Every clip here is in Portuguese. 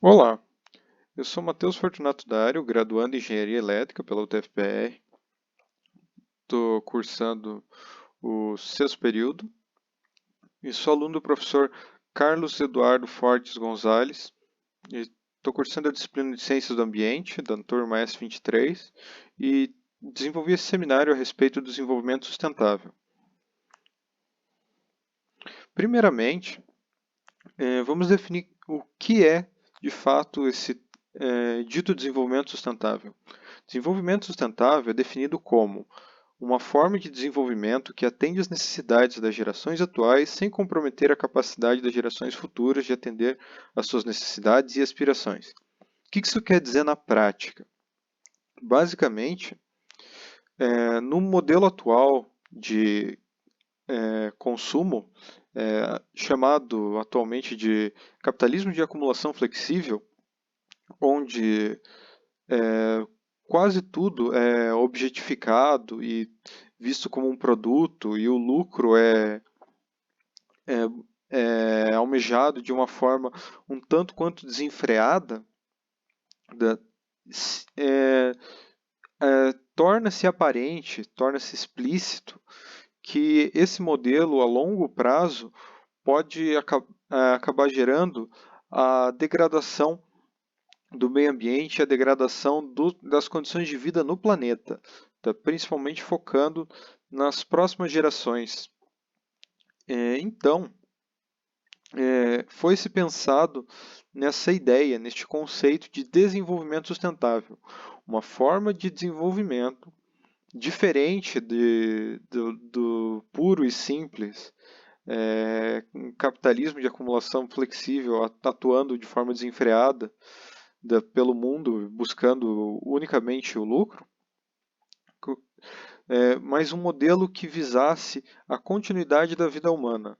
Olá, eu sou Matheus Fortunato Dário, graduando em Engenharia Elétrica pela UTFPR. Estou cursando o sexto período e sou aluno do professor Carlos Eduardo Fortes Gonzalez. Estou cursando a disciplina de Ciências do Ambiente, da turma S23, e desenvolvi esse seminário a respeito do desenvolvimento sustentável. Primeiramente, vamos definir o que é, de fato, esse dito desenvolvimento sustentável. Desenvolvimento sustentável é definido como uma forma de desenvolvimento que atende às necessidades das gerações atuais sem comprometer a capacidade das gerações futuras de atender às suas necessidades e aspirações. O que isso quer dizer na prática? Basicamente, no modelo atual de consumo, chamado atualmente de capitalismo de acumulação flexível, onde quase tudo é objetificado e visto como um produto e o lucro é, é almejado de uma forma um tanto quanto desenfreada, da- é, torna-se aparente, torna-se explícito que esse modelo a longo prazo pode acabar gerando a degradação do meio ambiente e a degradação das condições de vida no planeta, tá? Principalmente focando nas próximas gerações. Então, foi-se pensado nessa ideia, neste conceito de desenvolvimento sustentável, uma forma de desenvolvimento diferente do puro e simples um capitalismo de acumulação flexível atuando de forma desenfreada pelo mundo, buscando unicamente o lucro, mas um modelo que visasse a continuidade da vida humana,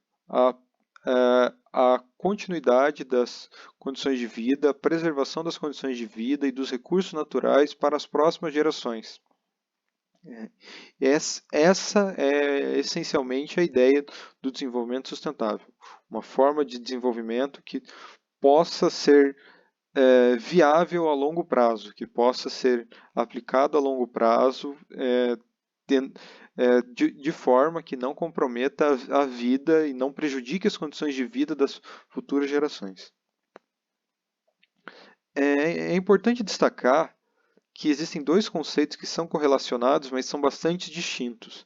a continuidade das condições de vida, a preservação das condições de vida e dos recursos naturais para as próximas gerações. Essa é essencialmente a ideia do desenvolvimento sustentável, uma forma de desenvolvimento que possa ser viável a longo prazo, que possa ser aplicado a longo prazo, de forma que não comprometa a vida e não prejudique as condições de vida das futuras gerações. É importante destacar que existem dois conceitos que são correlacionados, mas são bastante distintos,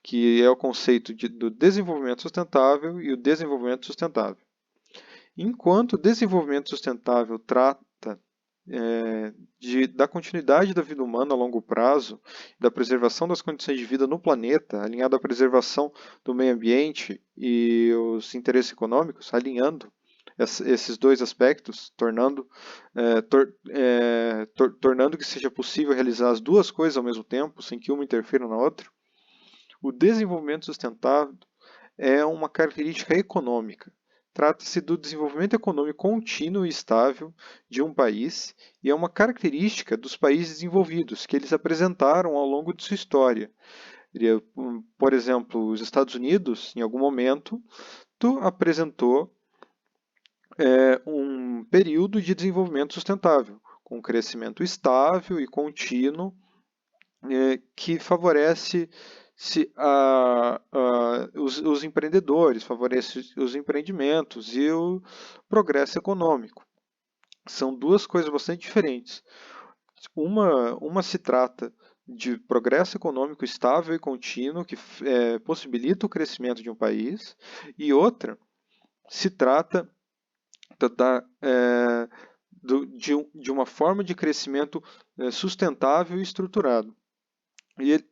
que é o conceito do desenvolvimento sustentável e o desenvolvimento sustentável. Enquanto o desenvolvimento sustentável trata da continuidade da vida humana a longo prazo, da preservação das condições de vida no planeta, alinhado à preservação do meio ambiente e os interesses econômicos, alinhando esses dois aspectos, tornando que seja possível realizar as duas coisas ao mesmo tempo, sem que uma interfira na outra. O desenvolvimento sustentável é uma característica econômica. Trata-se do desenvolvimento econômico contínuo e estável de um país e é uma característica dos países desenvolvidos que eles apresentaram ao longo de sua história. Por exemplo, os Estados Unidos, em algum momento, apresentou um período de desenvolvimento sustentável, com crescimento estável e contínuo, que favorece os empreendedores, favorece os empreendimentos e o progresso econômico. São duas coisas bastante diferentes. Uma se trata de progresso econômico estável e contínuo, que possibilita o crescimento de um país, e outra se trata de uma forma de crescimento sustentável e estruturado. E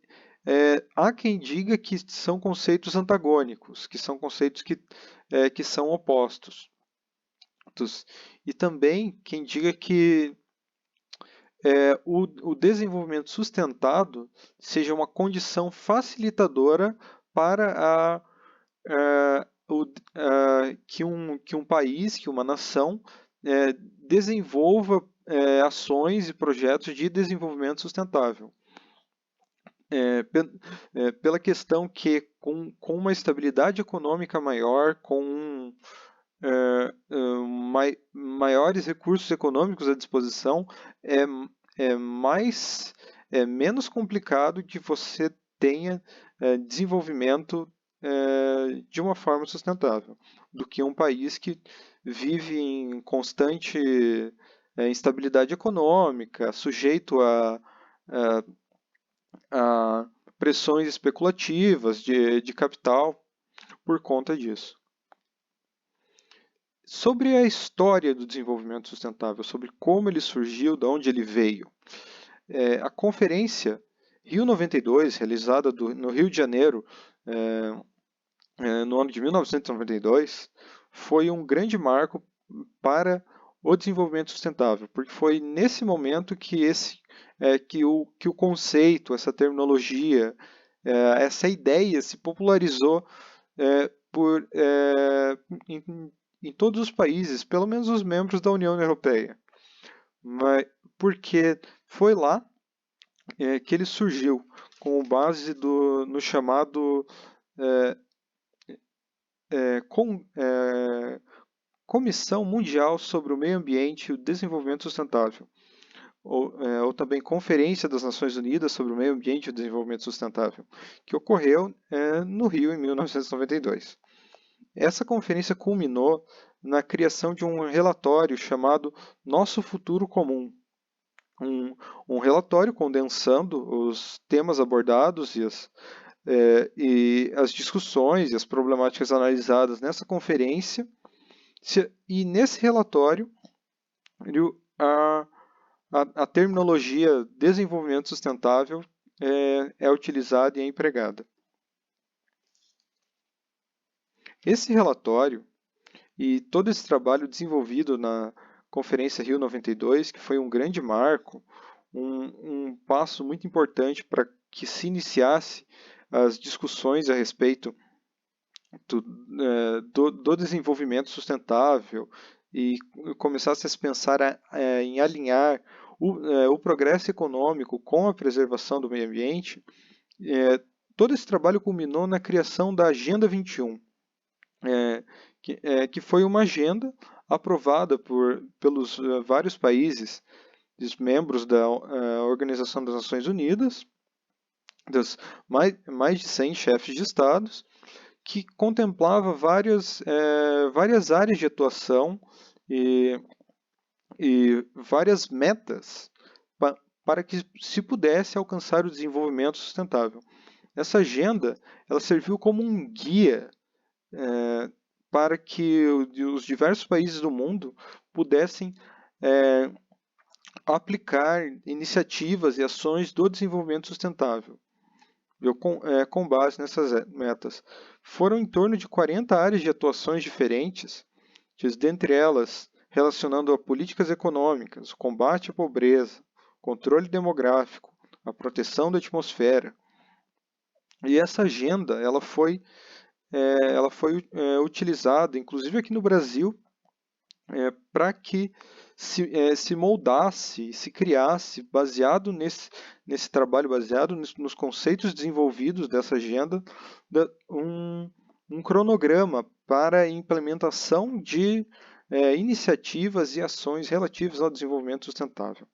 há quem diga que são conceitos antagônicos, que são conceitos que são opostos. E também quem diga que o desenvolvimento sustentado seja uma condição facilitadora para que um país, que uma nação desenvolva ações e projetos de desenvolvimento sustentável. Pela questão que, com uma estabilidade econômica maior, com maiores recursos econômicos à disposição, é, é menos complicado que você tenha desenvolvimento de uma forma sustentável do que um país que vive em constante instabilidade econômica, sujeito a, a pressões especulativas de capital por conta disso. Sobre a história do desenvolvimento sustentável, sobre como ele surgiu, de onde ele veio. A conferência Rio 92, realizada no Rio de Janeiro no ano de 1992, foi um grande marco para o desenvolvimento sustentável, porque foi nesse momento que o conceito, essa terminologia, essa ideia se popularizou em todos os países, pelo menos os membros da União Europeia. Porque foi lá que ele surgiu, com base no chamado Comissão Mundial sobre o Meio Ambiente e o Desenvolvimento Sustentável, ou também Conferência das Nações Unidas sobre o Meio Ambiente e o Desenvolvimento Sustentável, que ocorreu no Rio em 1992. Essa conferência culminou na criação de um relatório chamado Nosso Futuro Comum, um relatório condensando os temas abordados e as discussões e as problemáticas analisadas nessa conferência. E nesse relatório, a terminologia desenvolvimento sustentável é utilizada e é empregada. Esse relatório e todo esse trabalho desenvolvido na Conferência Rio 92, que foi um grande marco, um passo muito importante para que se iniciasse as discussões a respeito do desenvolvimento sustentável e começasse a se pensar em alinhar o progresso econômico com a preservação do meio ambiente. Todo esse trabalho culminou na criação da Agenda 21, que foi uma agenda aprovada pelos vários países, dos membros da Organização das Nações Unidas, das mais de 100 chefes de estados, que contemplava várias áreas de atuação e várias metas para que se pudesse alcançar o desenvolvimento sustentável. Essa agenda ela serviu como um guia para que os diversos países do mundo pudessem aplicar iniciativas e ações do desenvolvimento sustentável, com base nessas metas. Foram em torno de 40 áreas de atuações diferentes, dentre elas relacionando a políticas econômicas, o combate à pobreza, controle demográfico, a proteção da atmosfera. E essa agenda ela foi utilizada, inclusive aqui no Brasil, para que se moldasse, se criasse, baseado nesse trabalho, baseado nos conceitos desenvolvidos dessa agenda, um cronograma para a implementação de iniciativas e ações relativas ao desenvolvimento sustentável.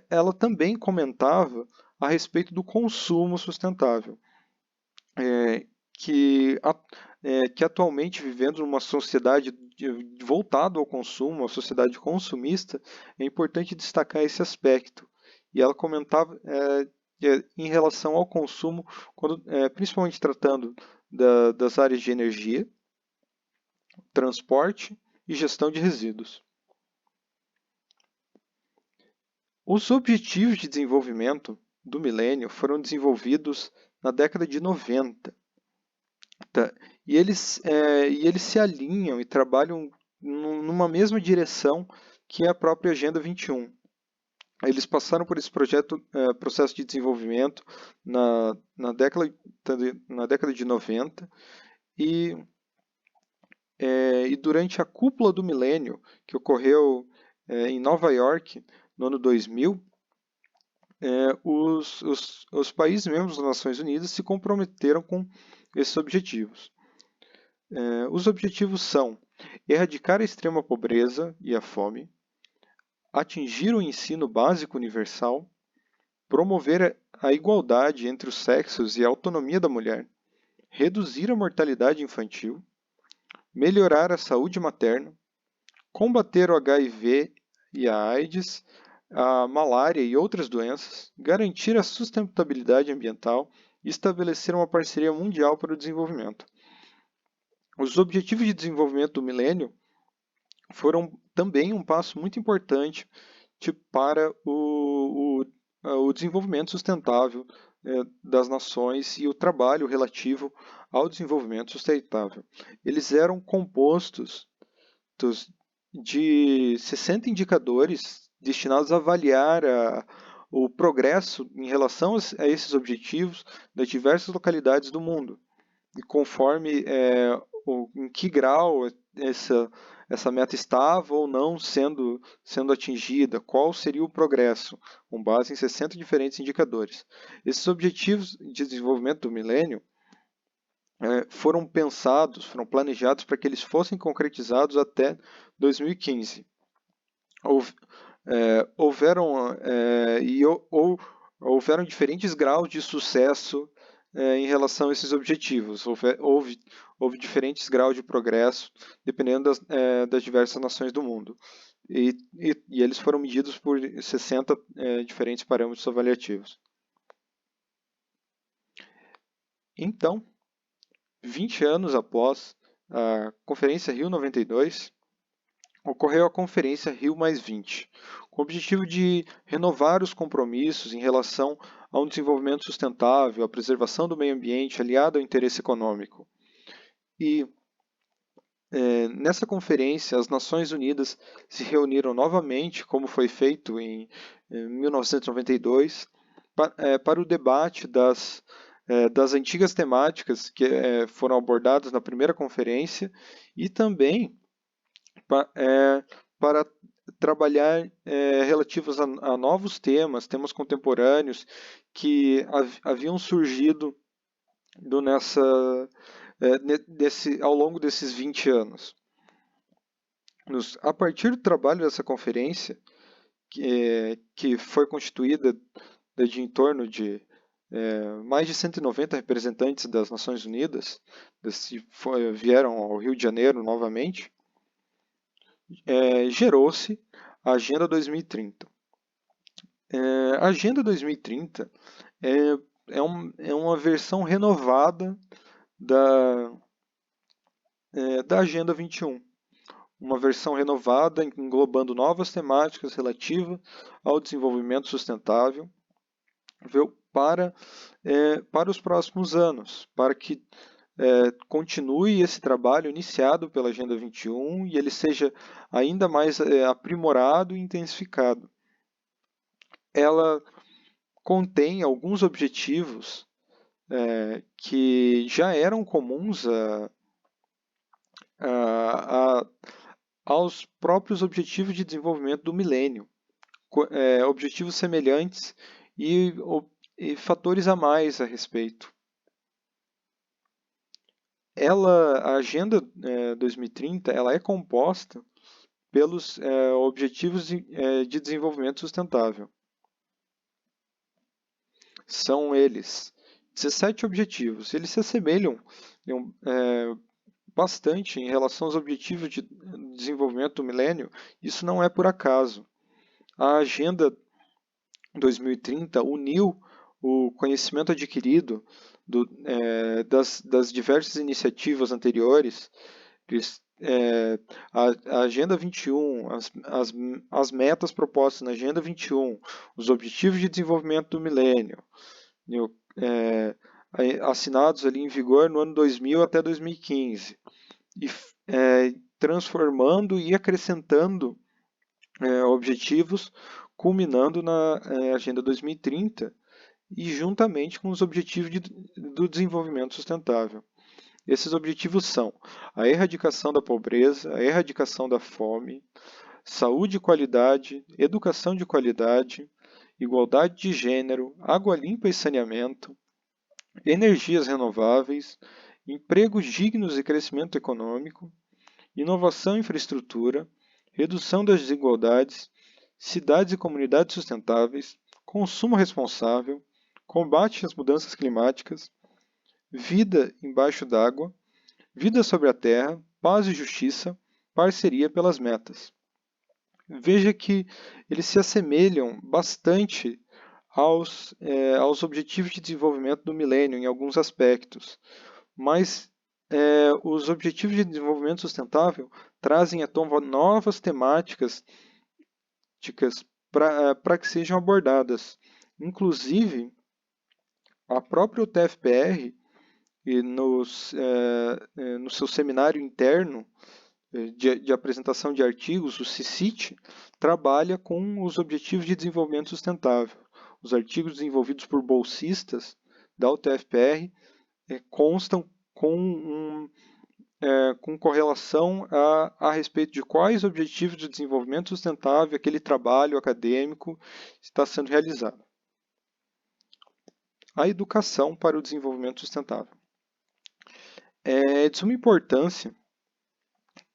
Ela também comentava a respeito do consumo sustentável, que atualmente, vivendo numa sociedade voltada ao consumo, uma sociedade consumista, é importante destacar esse aspecto. E ela comentava em relação ao consumo, principalmente tratando das áreas de energia, transporte e gestão de resíduos. Os Objetivos de Desenvolvimento do Milênio foram desenvolvidos na década de 90. E eles se alinham e trabalham numa mesma direção que a própria Agenda 21. Eles passaram por esse processo de desenvolvimento na década de 90 e durante a Cúpula do Milênio, que ocorreu em Nova York no ano 2000, os países membros das Nações Unidas se comprometeram com esses objetivos. Os objetivos são erradicar a extrema pobreza e a fome, atingir o ensino básico universal, promover a igualdade entre os sexos e a autonomia da mulher, reduzir a mortalidade infantil, melhorar a saúde materna, combater o HIV e a AIDS, a malária e outras doenças, garantir a sustentabilidade ambiental e estabelecer uma parceria mundial para o desenvolvimento. Os Objetivos de Desenvolvimento do Milênio foram também um passo muito importante para o desenvolvimento sustentável das nações e o trabalho relativo ao desenvolvimento sustentável. Eles eram compostos de 60 indicadores destinados a avaliar o progresso em relação a esses objetivos das diversas localidades do mundo. E conforme em que grau essa meta estava ou não sendo atingida, qual seria o progresso, com base em 60 diferentes indicadores. Esses objetivos de desenvolvimento do milênio foram pensados, foram planejados para que eles fossem concretizados até 2015. Houveram diferentes graus de sucesso em relação a esses objetivos. Houve diferentes graus de progresso, dependendo das diversas nações do mundo. E eles foram medidos por 60 diferentes parâmetros avaliativos. Então, 20 anos após a Conferência Rio 92, ocorreu a Conferência Rio+20, com o objetivo de renovar os compromissos em relação a um desenvolvimento sustentável, a preservação do meio ambiente aliado ao interesse econômico. E nessa conferência, as Nações Unidas se reuniram novamente, como foi feito em 1992, para o debate das antigas temáticas que foram abordadas na primeira conferência e também para trabalhar relativos a novos temas contemporâneos que haviam surgido ao longo desses 20 anos. A partir do trabalho dessa conferência, que foi constituída de em torno de mais de 190 representantes das Nações Unidas, vieram ao Rio de Janeiro novamente, gerou-se a Agenda 2030. A Agenda 2030 é uma versão renovada da Agenda 21. Uma versão renovada englobando novas temáticas relativas ao desenvolvimento sustentável para os próximos anos, para que continue esse trabalho iniciado pela Agenda 21 e ele seja ainda mais aprimorado e intensificado. Ela contém alguns objetivos que já eram comuns aos próprios Objetivos de Desenvolvimento do Milênio, objetivos semelhantes e fatores a mais a respeito. A Agenda 2030 ela é composta pelos Objetivos de Desenvolvimento Sustentável. São eles 17 objetivos. Eles se assemelham bastante em relação aos Objetivos de Desenvolvimento do Milênio. Isso não é por acaso. A Agenda 2030 uniu o conhecimento adquirido das diversas iniciativas anteriores, a Agenda 21, as metas propostas na Agenda 21, os Objetivos de Desenvolvimento do Milênio, assinados ali em vigor no ano 2000 até 2015, e transformando e acrescentando objetivos, culminando na Agenda 2030 e juntamente com os Objetivos do Desenvolvimento Sustentável. Esses objetivos são a erradicação da pobreza, a erradicação da fome, saúde e qualidade, educação de qualidade, igualdade de gênero, água limpa e saneamento, energias renováveis, empregos dignos e crescimento econômico, inovação e infraestrutura, redução das desigualdades, cidades e comunidades sustentáveis, consumo responsável, combate às mudanças climáticas, vida embaixo d'água, vida sobre a terra, paz e justiça, parceria pelas metas. Veja que eles se assemelham bastante aos Objetivos de Desenvolvimento do Milênio em alguns aspectos, mas os Objetivos de Desenvolvimento Sustentável trazem à tona novas temáticas para que sejam abordadas. Inclusive, a própria UTFPR, no seu seminário interno de apresentação de artigos, o CICIT, trabalha com os Objetivos de Desenvolvimento Sustentável. Os artigos desenvolvidos por bolsistas da UTFPR constam com correlação a respeito de quais objetivos de desenvolvimento sustentável aquele trabalho acadêmico está sendo realizado. A educação para o desenvolvimento sustentável. É de suma importância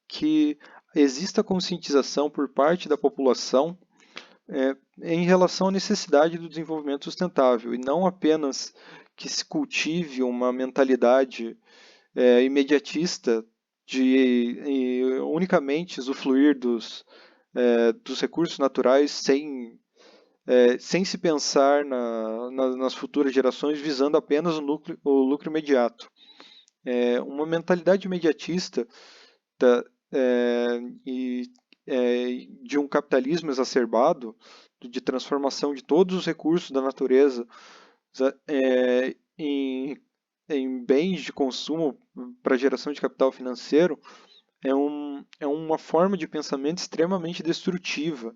que exista conscientização por parte da população em relação à necessidade do desenvolvimento sustentável, e não apenas que se cultive uma mentalidade imediatista de unicamente usufruir dos recursos naturais sem se pensar nas futuras gerações, visando apenas o lucro imediato. Uma mentalidade imediatista de um capitalismo exacerbado, de transformação de todos os recursos da natureza em bens de consumo para geração de capital financeiro, é uma forma de pensamento extremamente destrutiva,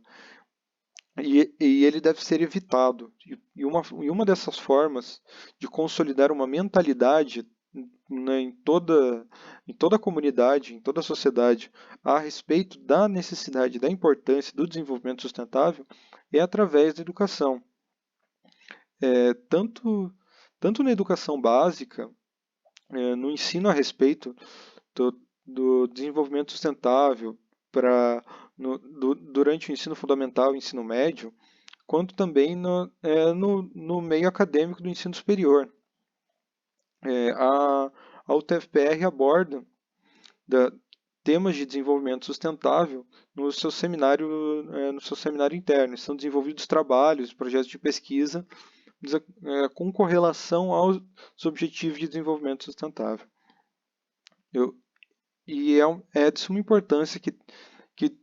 e ele deve ser evitado. E uma dessas formas de consolidar uma mentalidade em toda a comunidade, em toda a sociedade, a respeito da necessidade, da importância do desenvolvimento sustentável, é através da educação. Tanto na educação básica, no ensino a respeito do desenvolvimento sustentável durante o ensino fundamental e ensino médio, quanto também no meio acadêmico do ensino superior. A UTFPR aborda temas de desenvolvimento sustentável no seu seminário interno. São desenvolvidos trabalhos, projetos de pesquisa com correlação aos Objetivos de Desenvolvimento Sustentável. É de suma importância que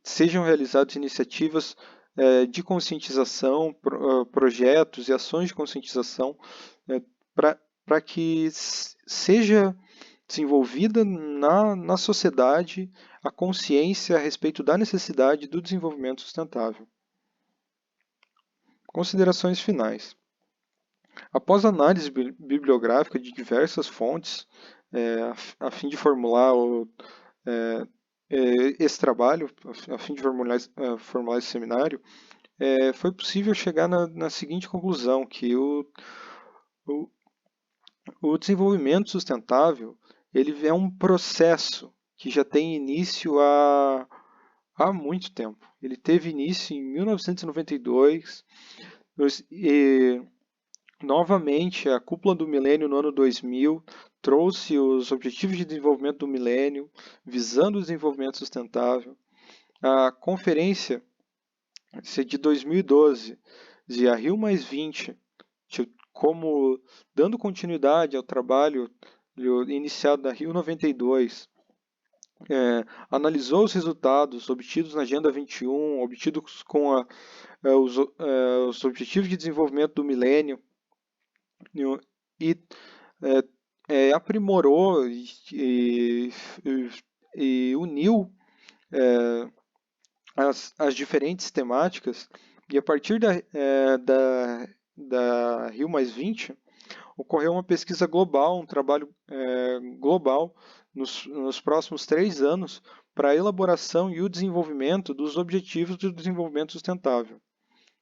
sejam realizadas iniciativas de conscientização, projetos e ações de conscientização para que seja desenvolvida na sociedade a consciência a respeito da necessidade do desenvolvimento sustentável. Considerações finais. Após análise bibliográfica de diversas fontes, a fim de formular esse trabalho, a fim de formular esse seminário, foi possível chegar na seguinte conclusão, que o desenvolvimento sustentável ele é um processo que já tem início há muito tempo. Ele teve início em 1992 e novamente a Cúpula do Milênio no ano 2000 trouxe os Objetivos de Desenvolvimento do Milênio visando o desenvolvimento sustentável. A conferência de 2012 a Rio+20, como dando continuidade ao trabalho iniciado na Rio 92, analisou os resultados obtidos na Agenda 21, obtidos com os Objetivos de Desenvolvimento do Milênio, e aprimorou e uniu as diferentes temáticas, e a partir da Rio+20 ocorreu uma pesquisa global, um trabalho global nos próximos 3 anos para a elaboração e o desenvolvimento dos Objetivos do Desenvolvimento Sustentável,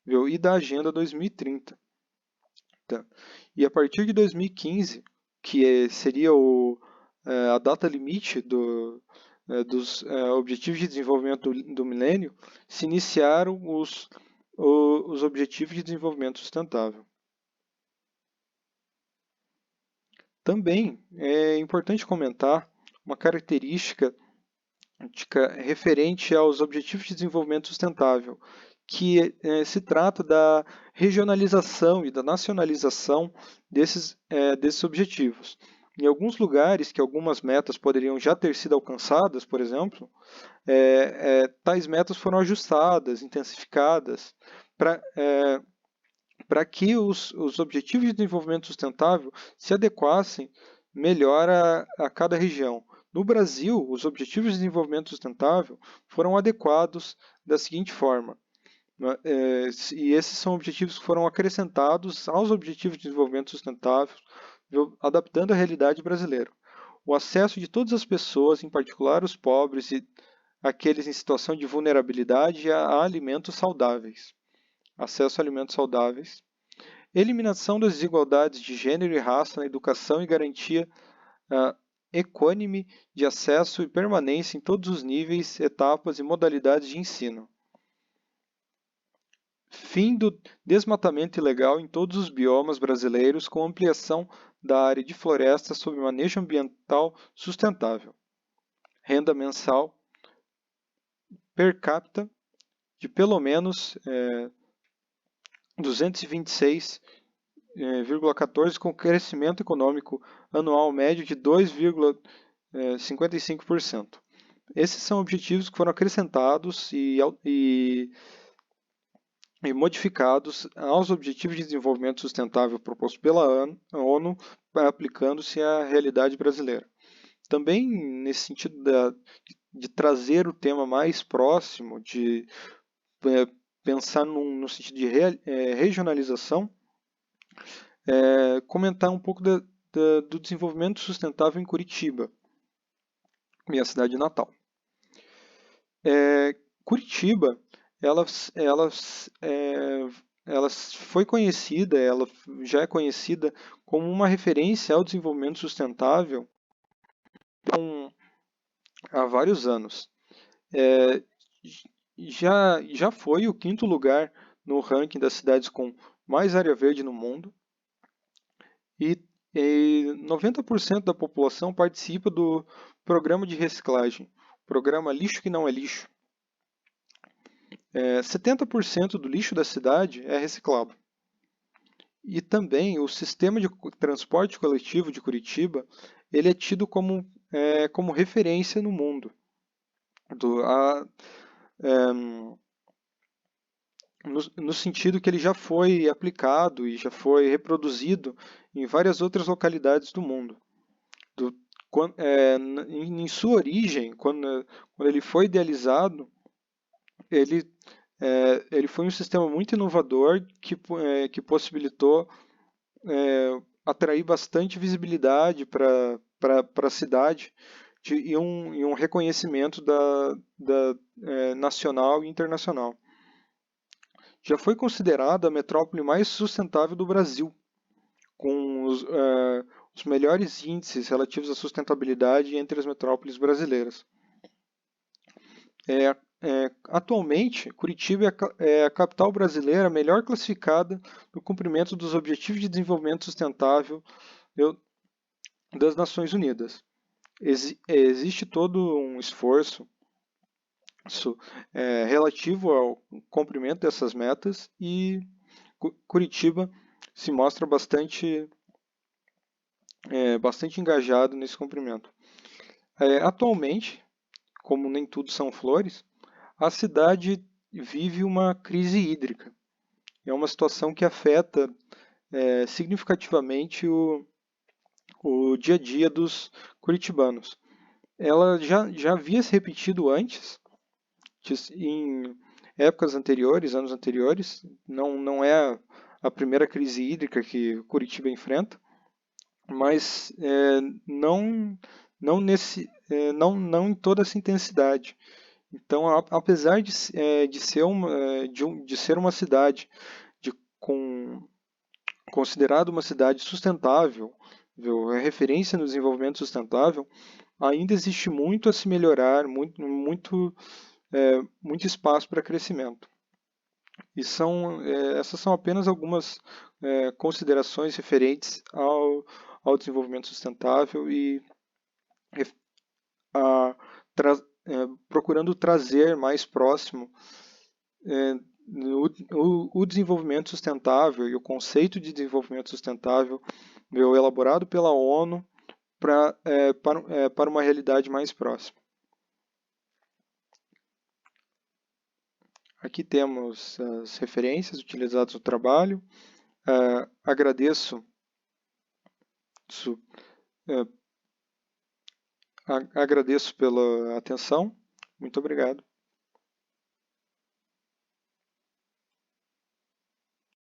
viu? E da Agenda 2030. Tá? E a partir de 2015, que seria a data limite dos Objetivos de Desenvolvimento do Milênio, se iniciaram os Objetivos de Desenvolvimento Sustentável. Também é importante comentar uma característica referente aos Objetivos de Desenvolvimento Sustentável, que se trata da regionalização e da nacionalização desses objetivos. Em alguns lugares que algumas metas poderiam já ter sido alcançadas, por exemplo, tais metas foram ajustadas, intensificadas, para que os Objetivos de Desenvolvimento Sustentável se adequassem melhor a cada região. No Brasil, os Objetivos de Desenvolvimento Sustentável foram adequados da seguinte forma, e esses são objetivos que foram acrescentados aos Objetivos de Desenvolvimento Sustentável, adaptando à realidade brasileira. O acesso de todas as pessoas, em particular os pobres e aqueles em situação de vulnerabilidade, a alimentos saudáveis. Acesso a alimentos saudáveis. Eliminação das desigualdades de gênero e raça na educação e garantia equânime de acesso e permanência em todos os níveis, etapas e modalidades de ensino. Fim do desmatamento ilegal em todos os biomas brasileiros, com ampliação da área de floresta sob manejo ambiental sustentável. Renda mensal per capita de pelo menos 226,14, com crescimento econômico anual médio de 2,55%. Esses são objetivos que foram acrescentados e modificados aos Objetivos de Desenvolvimento Sustentável propostos pela ONU, aplicando-se à realidade brasileira. Também nesse sentido de trazer o tema mais próximo, de pensar no sentido de regionalização, comentar um pouco do desenvolvimento sustentável em Curitiba, minha cidade natal. Curitiba, ela foi conhecida, ela já é conhecida como uma referência ao desenvolvimento sustentável há vários anos. Já foi o 5º lugar no ranking das cidades com mais área verde no mundo, e 90% da população participa do programa de reciclagem, programa Lixo que Não é Lixo. 70% do lixo da cidade é reciclado. E também o sistema de transporte coletivo de Curitiba, ele é tido como referência no mundo. No sentido que ele já foi aplicado e já foi reproduzido em várias outras localidades do mundo. Em sua origem, quando ele foi idealizado, ele foi um sistema muito inovador que possibilitou atrair bastante visibilidade para a cidade e um reconhecimento nacional e internacional. Já foi considerada a metrópole mais sustentável do Brasil, com os melhores índices relativos à sustentabilidade entre as metrópoles brasileiras. Atualmente, Curitiba é a capital brasileira melhor classificada no cumprimento dos Objetivos de Desenvolvimento Sustentável das Nações Unidas. Existe todo um esforço relativo ao cumprimento dessas metas, e Curitiba se mostra bastante engajado nesse cumprimento. Atualmente, como nem tudo são flores, a cidade vive uma crise hídrica. É uma situação que afeta significativamente o dia a dia dos curitibanos. Ela já havia se repetido antes, em épocas anteriores, anos anteriores. Não é a primeira crise hídrica que Curitiba enfrenta, mas não em toda essa intensidade. Então, apesar de ser uma cidade considerada uma cidade sustentável, referência no desenvolvimento sustentável, ainda existe muito a se melhorar, muito espaço para crescimento. E essas são apenas algumas considerações referentes ao desenvolvimento sustentável e a, tra, procurando trazer mais próximo o desenvolvimento sustentável e o conceito de desenvolvimento sustentável elaborado pela ONU para uma realidade mais próxima. Aqui temos as referências utilizadas no trabalho. Agradeço pela atenção. Muito obrigado.